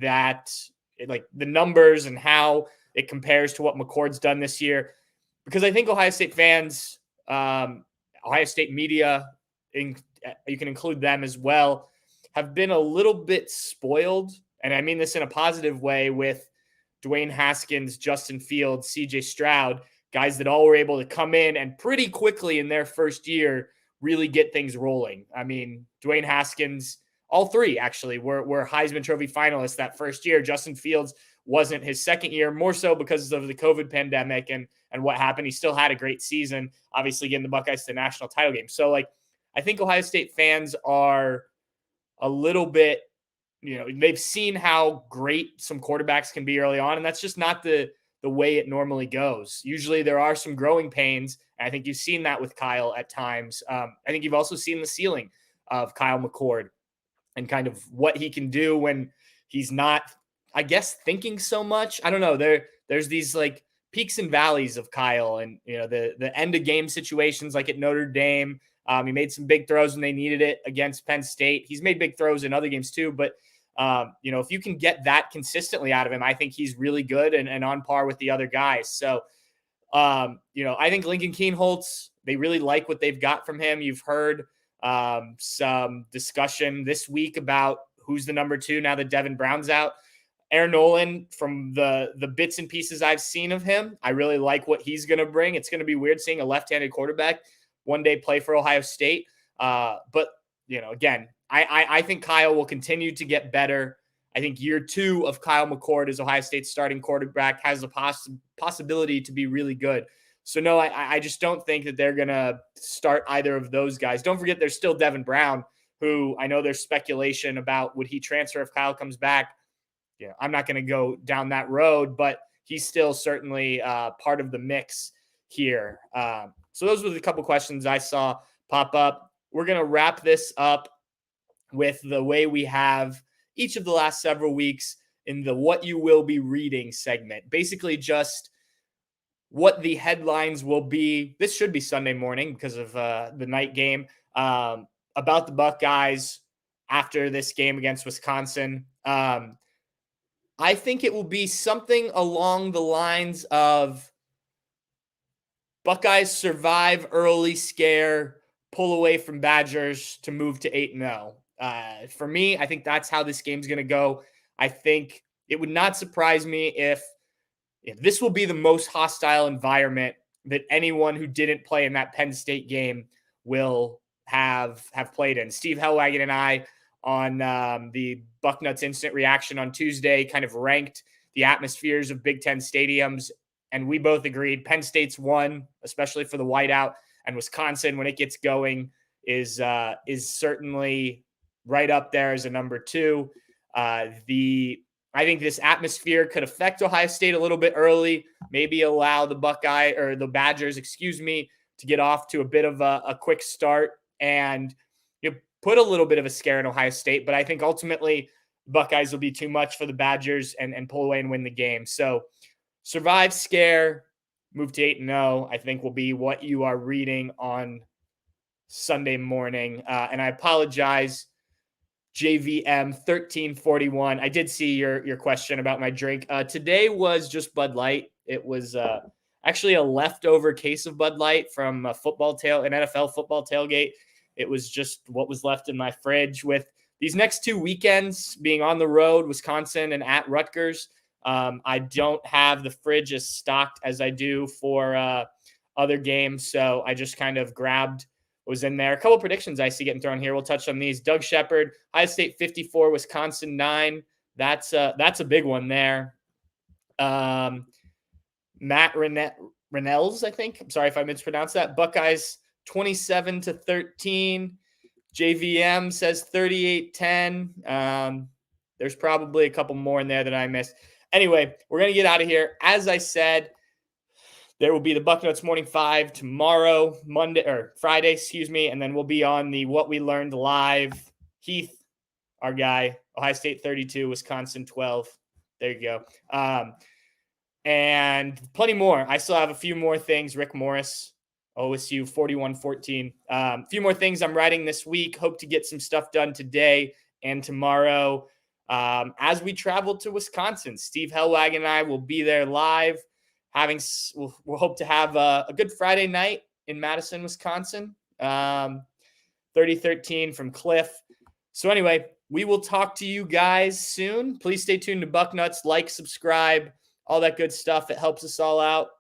that the numbers and how it compares to what McCord's done this year. Because I think Ohio State fans, Ohio State media, you can include them as well, have been a little bit spoiled. And I mean this in a positive way with Dwayne Haskins, Justin Fields, CJ Stroud, guys that all were able to come in and pretty quickly in their first year really get things rolling. I mean, Dwayne Haskins, all three actually were Heisman Trophy finalists that first year. Justin Fields wasn't his second year, more so because of the COVID pandemic and what happened. He still had a great season, obviously getting the Buckeyes to the national title game. So like, I think Ohio State fans are a little bit, they've seen how great some quarterbacks can be early on, and that's just not the way it normally goes. Usually there are some growing pains, and I think you've seen that with Kyle at times. I think you've also seen the ceiling of Kyle McCord and kind of what he can do when he's not, I guess, thinking so much. I don't know. There's these like peaks and valleys of Kyle, and the end of game situations like at Notre Dame. He made some big throws when they needed it against Penn State. He's made big throws in other games too, but if you can get that consistently out of him, I think he's really good and on par with the other guys. So, I think Lincoln Kienholz, they really like what they've got from him. You've heard some discussion this week about who's the number 2 now that Devin Brown's out. Aaron Nolan, from the bits and pieces I've seen of him, I really like what he's going to bring. It's going to be weird seeing a left-handed quarterback one day play for Ohio State. But, again, I think Kyle will continue to get better. I think year 2 of Kyle McCord as Ohio State's starting quarterback has a possibility to be really good. So, no, I just don't think that they're going to start either of those guys. Don't forget there's still Devin Brown, who I know there's speculation about would he transfer if Kyle comes back. I'm not going to go down that road, but he's still certainly part of the mix here. So those were the couple questions I saw pop up. We're going to wrap this up with the way we have each of the last several weeks in the What You Will Be Reading segment. Basically just what the headlines will be. This should be Sunday morning because of the night game about the Buckeyes after this game against Wisconsin. I think it will be something along the lines of Buckeyes survive early scare, pull away from Badgers to move to 8-0. For me, I think that's how this game's going to go. I think it would not surprise me if this will be the most hostile environment that anyone who didn't play in that Penn State game will have played in. Steve Hellwagon and I on the Bucknuts Instant Reaction on Tuesday kind of ranked the atmospheres of Big Ten stadiums, and we both agreed Penn State's one, especially for the whiteout, and Wisconsin, when it gets going, is certainly right up there as a number 2. I think this atmosphere could affect Ohio State a little bit early, maybe allow the Badgers, to get off to a bit of a quick start and put a little bit of a scare in Ohio State. But I think ultimately Buckeyes will be too much for the Badgers and pull away and win the game. So survive scare, move to 8-0, I think will be what you are reading on Sunday morning. And I apologize, JVM 1341. I did see your question about my drink. Today was just Bud Light. It was actually a leftover case of Bud Light from an NFL football tailgate. It was just what was left in my fridge. With these next 2 weekends being on the road, Wisconsin and at Rutgers, I don't have the fridge as stocked as I do for other games. So I just kind of grabbed what was in there. A couple of predictions I see getting thrown here. We'll touch on these. Doug Shepard, Ohio State 54, Wisconsin 9. That's a big one there. Matt Rennells, I think. I'm sorry if I mispronounced that. Buckeyes 27-13. JVM says 38-10. There's probably a couple more in there that I missed. Anyway, we're going to get out of here. As I said, there will be the Bucknuts Morning 5 tomorrow, Friday, and then we'll be on the What We Learned Live. Heath, our guy, Ohio State 32, Wisconsin 12. There you go. And plenty more. I still have a few more things. Rick Morris, OSU 41-14. A few more things I'm writing this week. Hope to get some stuff done today and tomorrow. As we travel to Wisconsin, Steve Hellwagon and I will be there live. We'll hope to have a good Friday night in Madison, Wisconsin. 30-13 from Cliff. So anyway, we will talk to you guys soon. Please stay tuned to Bucknuts. Like, subscribe, all that good stuff. It helps us all out.